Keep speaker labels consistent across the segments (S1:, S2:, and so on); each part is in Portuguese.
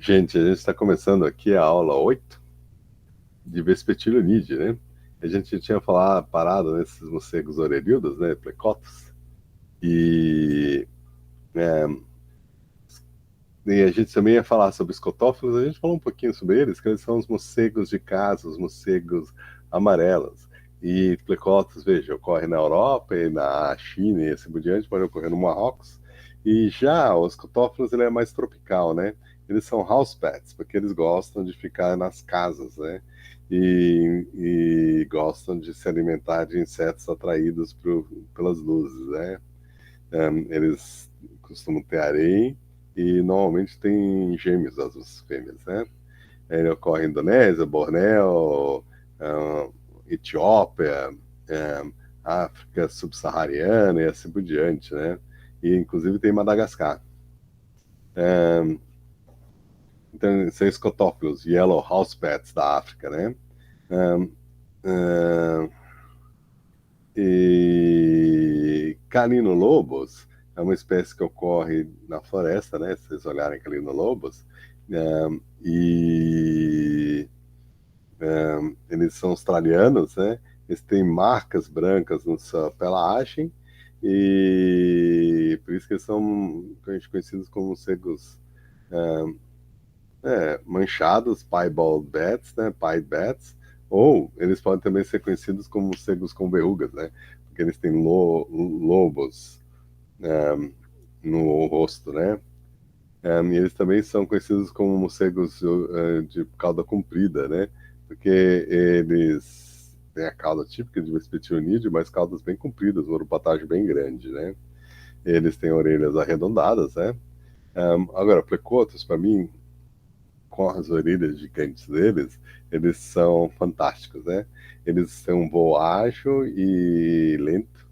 S1: Gente, a gente está começando aqui a aula 8 de Vespertilionide, né? A gente tinha parado nesses morcegos orelhudos, né? Plecotos. E, é, e a gente também ia falar sobre os cotófilos. A gente falou um pouquinho sobre eles, que eles são os morcegos de casa, os morcegos amarelos. E plecotos, veja, ocorre na Europa e na China e assim por diante, pode ocorrer no Marrocos. E já os cotófilos, ele é mais tropical, né? Eles são house pets, porque eles gostam de ficar nas casas, né? E gostam de se alimentar de insetos atraídos pelas luzes, né? Eles costumam ter harém e normalmente tem gêmeos as fêmeas, né? Ele ocorre em Indonésia, Bornéu, Etiópia, África subsaariana e assim por diante, né? E inclusive tem Madagascar. Então, são escotófilos, yellow house pets da África, né? Um, um, e Calinolobos é uma espécie que ocorre na floresta, né? Se vocês olharem Calinolobos, e eles são australianos, né? Eles têm marcas brancas na sua pelagem e por isso que eles são conhecidos como morcegos manchados, piebald bats, né? Pied bats, ou eles podem também ser conhecidos como morcegos com verrugas, né? Porque eles têm lobos no rosto, né? E eles também são conhecidos como morcegos de cauda comprida, né? Porque eles têm a cauda típica de Vespertilionide, mas caudas bem compridas, uma urupatage bem grande, né? Eles têm orelhas arredondadas, né? Agora, plecotos, para mim, com as orelhas gigantes deles, eles são fantásticos, né? Eles têm um voo ágil e lento,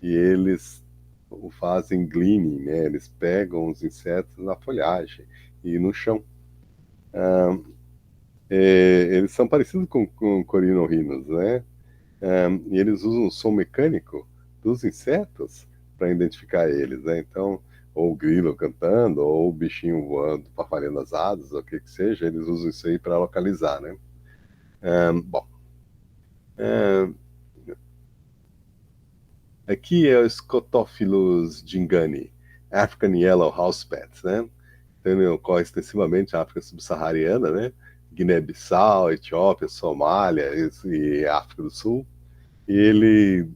S1: e eles o fazem gleaning, né? Eles pegam os insetos na folhagem e no chão. Eles são parecidos com corinorrinos, né? E eles usam o som mecânico dos insetos para identificar eles, né? Então, ou o grilo cantando, ou o bichinho voando, farfalhando as asas, ou o que que seja, eles usam isso aí para localizar, né? Bom, um, aqui é o Scotophilus gingani, African Yellow House Pets, né? Então, ele ocorre extensivamente na África subsaariana, né? Guiné-Bissau, Etiópia, Somália e África do Sul. E ele,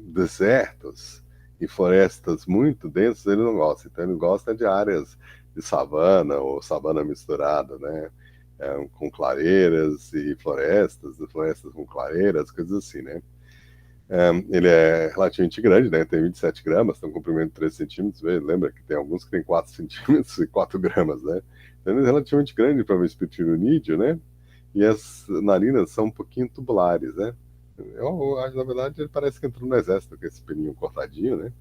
S1: desertos e florestas muito densas, ele não gosta. Então, ele gosta de áreas de savana ou savana misturada, né? Com clareiras e florestas com clareiras, coisas assim, né? Ele é relativamente grande, né? Tem 27 gramas, tem um comprimento de 3 centímetros. Lembra que tem alguns que tem 4 centímetros e 4 gramas, né? Então, ele é relativamente grande para o espitironídeo, né? E as narinas são um pouquinho tubulares, né? Eu acho, na verdade, ele parece que entrou no exército com esse pelinho cortadinho, né?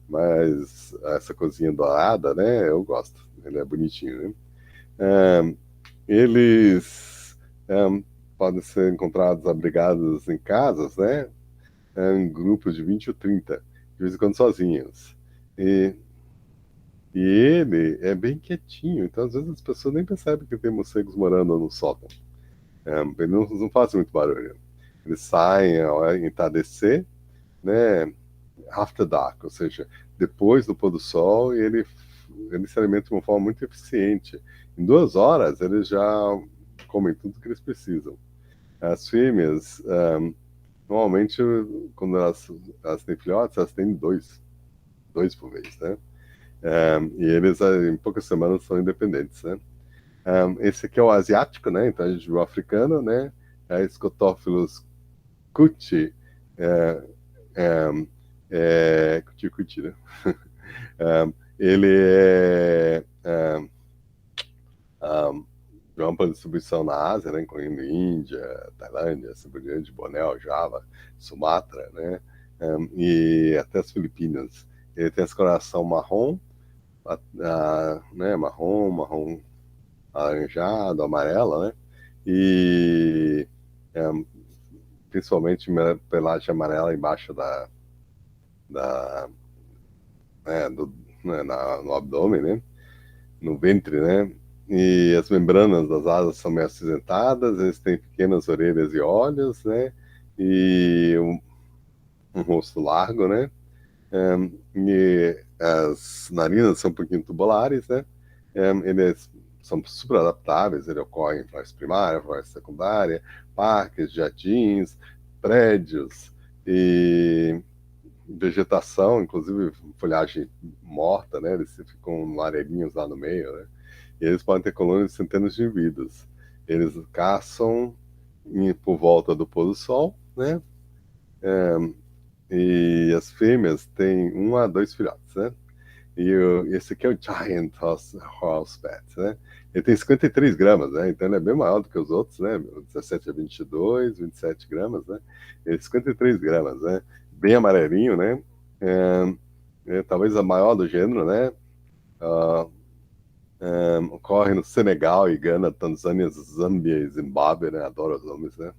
S1: Mas essa cozinha dourada, né? Eu gosto. Ele é bonitinho, né? Um, eles podem ser encontrados abrigados em casas, né? Em grupos de 20 ou 30, de vez em quando sozinhos. E, e ele é bem quietinho, então às vezes as pessoas nem percebem que tem morcegos morando no sótão. Eles não fazem muito barulho. Eles saem ao entardecer, né? After dark, ou seja, depois do pôr do sol, e ele se alimenta de uma forma muito eficiente. Em 2 horas, eles já comem tudo que eles precisam. As fêmeas, normalmente, quando elas têm filhotes, elas têm dois por vez, né? E eles, em poucas semanas, são independentes, né? Esse aqui é o asiático, né? Então a gente viu o africano, né? Scotophilus cuti, é, é, cuti, né? Ele de ampla distribuição na Ásia, né, incluindo Índia, Tailândia, assim por diante, Bornéu, Java, Sumatra, né, e até as Filipinas. Ele tem esse coração marrom, né, marrom alaranjado, amarela, né, e principalmente pelagem amarela embaixo da né, no abdômen, né, no ventre, né? E as membranas das asas são meio acinzentadas, eles têm pequenas orelhas e olhos, né? E um rosto largo, né? E as narinas são um pouquinho tubulares, né? Eles são super adaptáveis, ele ocorre em floresta primária, floresta secundária, parques, jardins, prédios e vegetação, inclusive folhagem morta, né? Eles ficam lareirinhos lá no meio, né? E eles podem ter colônias de centenas de indivíduos. Eles caçam por volta do pôr do sol, né? E as fêmeas têm 1 a 2 filhotes, né? Esse aqui é o Giant House Pet, né? Ele tem 53 gramas, né? Então ele é bem maior do que os outros, né? 17 a 22, 27 gramas, né? Ele é 53 gramas, né? Bem amarelinho, né? Talvez a maior do gênero, né? Uh, Ocorre no Senegal e Gana, Tanzânia, Zâmbia e Zimbábue, né? Adoro os nomes, né?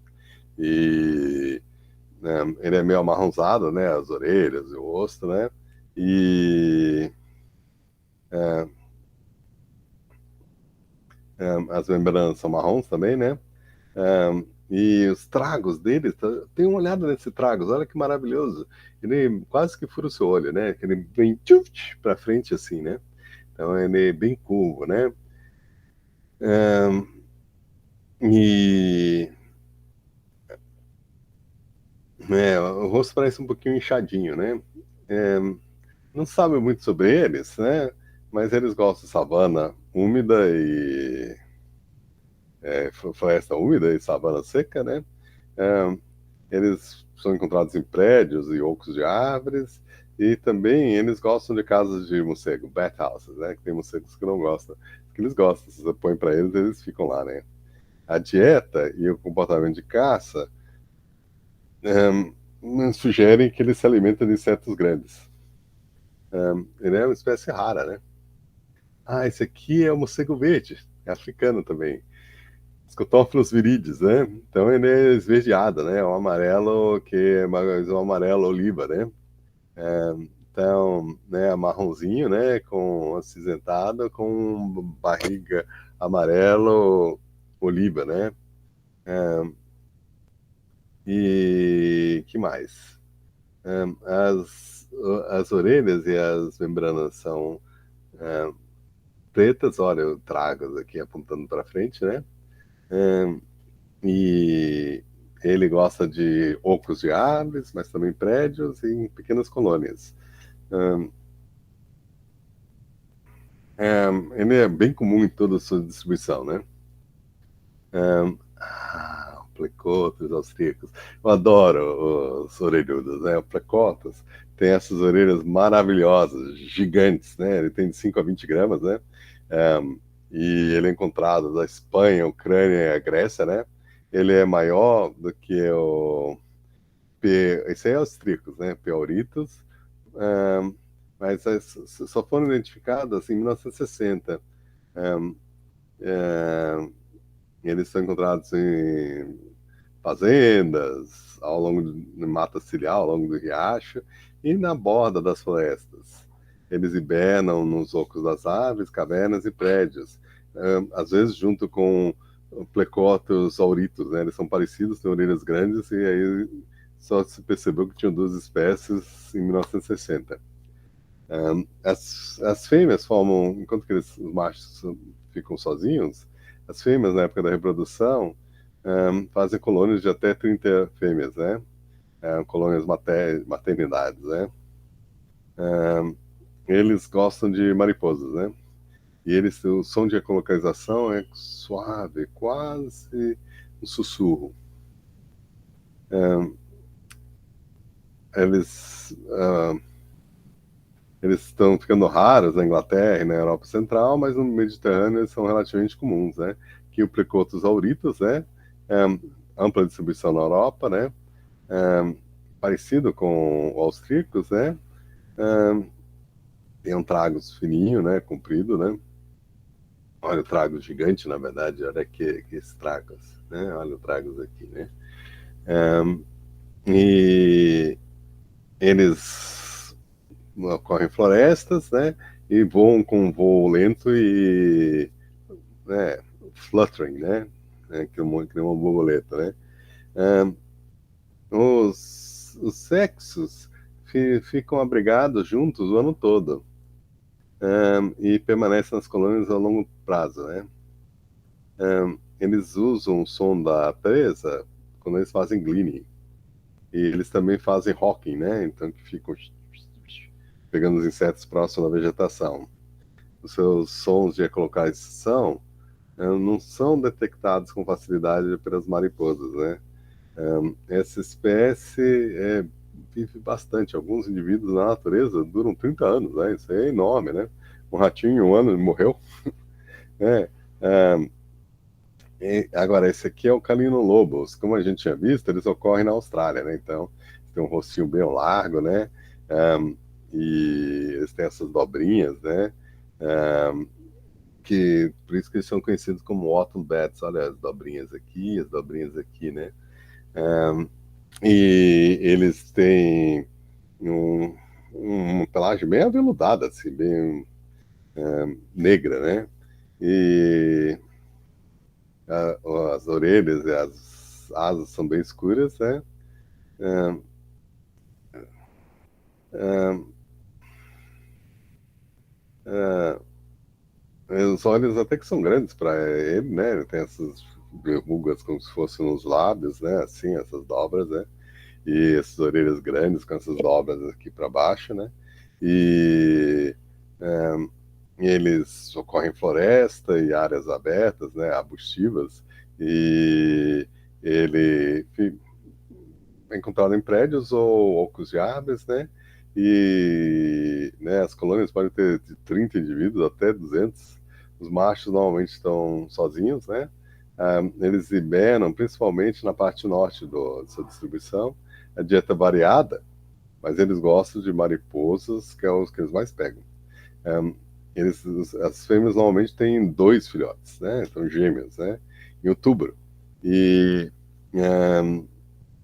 S1: E ele é meio amarronzado, né? As orelhas e o rosto, né? E é, as membranas são marrons também, né? E os tragos dele, tem uma olhada nesse tragos, olha que maravilhoso. Ele quase que fura o seu olho, né? Que ele vem para frente assim, né? Então ele é bem curvo, né? E o rosto parece um pouquinho inchadinho, né? É, não sabe muito sobre eles, né? Mas eles gostam de savana úmida e floresta úmida e savana seca, né? É, eles são encontrados em prédios e ocos de árvores, e também eles gostam de casas de morcego, bat houses, né? Que tem morcegos que não gostam, que eles gostam. Se você põe para eles, eles ficam lá, né? A dieta e o comportamento de caça sugerem que ele se alimenta de insetos grandes. Ele é uma espécie rara, né? Ah, esse aqui é o morcego verde, é africano também. Scotophilus viridis, né? Então ele é esverdeado, né? É um amarelo que é mais um amarelo oliva, né? Então, né, marronzinho, né? Com acinzentado, com barriga amarelo oliva, né? E que mais? As, as orelhas e as membranas são pretas, olha, eu trago aqui apontando para frente, né? E ele gosta de ocos de árvores, mas também prédios e em pequenas colônias. Ele é bem comum em toda a sua distribuição, né? Plecotos austríacos. Eu adoro os orelhudos, né? O plecotos tem essas orelhas maravilhosas, gigantes, né? Ele tem de 5 a 20 gramas, né? E ele é encontrado da Espanha, Ucrânia e a Grécia, né? Ele é maior do que o esse aí é austríacos, né? Peoritos, mas só foram identificadas em 1960. Um, é, eles são encontrados em fazendas, ao longo de mata ciliar, ao longo do riacho e na borda das florestas. Eles hibernam nos ocos das árvores, cavernas e prédios, às vezes junto com plecotos auritos, né? Eles são parecidos, têm orelhas grandes e aí só se percebeu que tinham 2 espécies em 1960. As fêmeas formam, enquanto que os machos ficam sozinhos, as fêmeas, na época da reprodução, fazem colônias de até 30 fêmeas, né? Colônias maternidades, né? Eles gostam de mariposas, né? E o som de ecolocalização é suave, quase um sussurro. Eles, eles estão ficando raros na Inglaterra e na Europa Central, mas no Mediterrâneo eles são relativamente comuns, né? Que o Plecotus auritus, né? Ampla distribuição na Europa, né? Parecido com o austríacos, né? Tem um tragus fininho, né? Comprido, né? Olha o tragus gigante, na verdade. Olha que esse tragus, né? Olha o tragus aqui, né? E eles ocorrem em florestas, né? E voam com um voo lento e fluttering, né? Que nem uma borboleta, né? Um, os sexos ficam abrigados juntos o ano todo, e permanecem nas colônias a longo prazo, né? Eles usam o som da presa quando eles fazem gleaning. E eles também fazem hawking, né? Então que ficam pegando os insetos próximos da vegetação. Os seus sons de ecolocação não são detectados com facilidade pelas mariposas, né? Essa espécie vive bastante. Alguns indivíduos na natureza duram 30 anos, né? Isso é enorme, né? Um ratinho em um ano morreu, né? Agora, esse aqui é o Callinolobos. Como a gente tinha visto, eles ocorrem na Austrália, né? Então, tem um rostinho bem largo, né? E eles têm essas dobrinhas, né? Por isso que eles são conhecidos como autumn bats. Olha as dobrinhas aqui, né? E eles têm uma pelagem bem aveludada, assim, bem negra, né? E as orelhas e as asas são bem escuras, né? Ah, ah, ah, os olhos até que são grandes para ele, né? Ele tem essas verrugas como se fossem nos lábios, né? Assim, essas dobras, né? E essas orelhas grandes com essas dobras aqui para baixo, né? E ah, eles ocorrem em floresta e áreas abertas, né? Arbustivas. E ele é encontrado em prédios ou ocos de árvores, né? E né, as colônias podem ter de 30 indivíduos até 200. Os machos normalmente estão sozinhos, né? Eles hibernam principalmente na parte norte de sua distribuição. A dieta variada, mas eles gostam de mariposas, que é os que eles mais pegam. Um, as fêmeas normalmente têm dois filhotes, né? Então, gêmeos, né? Em outubro. E um,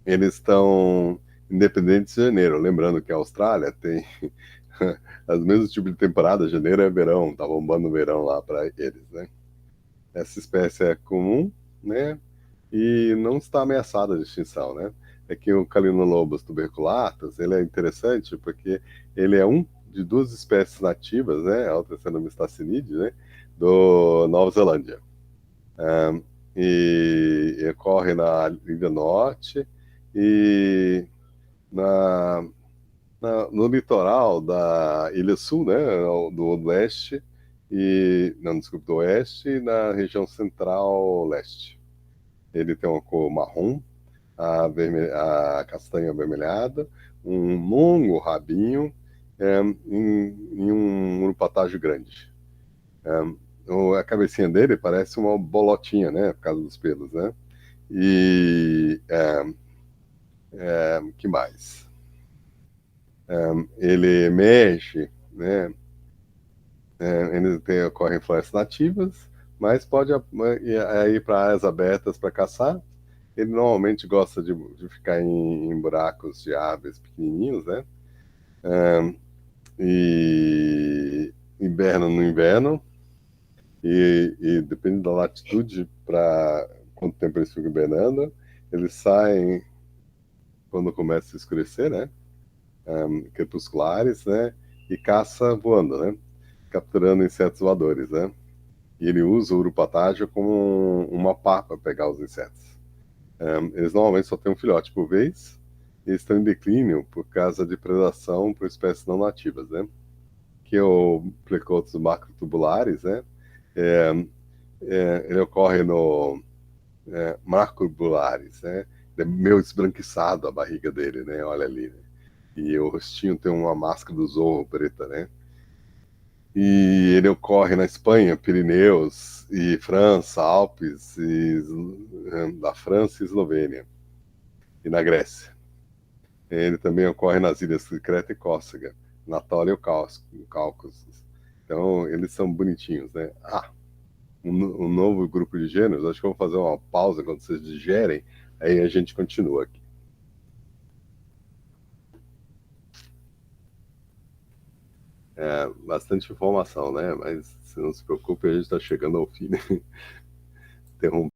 S1: eles estão independentes de janeiro. Lembrando que a Austrália tem as mesmos tipos de temporada, janeiro é verão, tá bombando o verão lá para eles, né? Essa espécie é comum, né? E não está ameaçada de extinção, né? É que o Callinolobus tuberculatus, ele é interessante porque ele é um de duas espécies nativas, né? A outra sendo Mistacinide, né? Do Nova Zelândia. E ocorre na Ilha Norte e na, no litoral da Ilha Sul, né, do oeste, e, não, desculpa, do oeste e na região central-leste. Ele tem uma cor marrom, a castanha avermelhada, um longo rabinho em um urupatágio grande. A cabecinha dele parece uma bolotinha, né, por causa dos pelos, né? E que mais? Ele emerge, né? Ocorre em florestas nativas, mas pode ir para áreas abertas para caçar. Ele normalmente gosta de ficar em buracos de árvores pequenininhos, né? E hiberna no inverno e depende da latitude para quanto tempo eles ficam hibernando. Eles saem quando começa a escurecer, né? Crepusculares, né? E caça voando, né? Capturando insetos voadores, né? E ele usa o urupatágio como uma pá para pegar os insetos. Eles normalmente só têm um filhote por vez e estão em declínio por causa de predação por espécies não nativas, né? Que é o Plecotus macrotubulares, né? É, ele ocorre no macrotubulares, né? É meio esbranquiçado a barriga dele, né? Olha ali, né? E o rostinho tem uma máscara do zorro preta, né? E ele ocorre na Espanha, Pirineus e França, Alpes, da França e Eslovênia, e na Grécia. Ele também ocorre nas ilhas de Creta e Córcega, Natal e o Cáucaso. Então, eles são bonitinhos, né? Um novo grupo de gêneros. Acho que eu vou fazer uma pausa quando vocês digerem, aí a gente continua aqui. Bastante informação, né? Mas se não se preocupe, a gente está chegando ao fim. Né? interromper.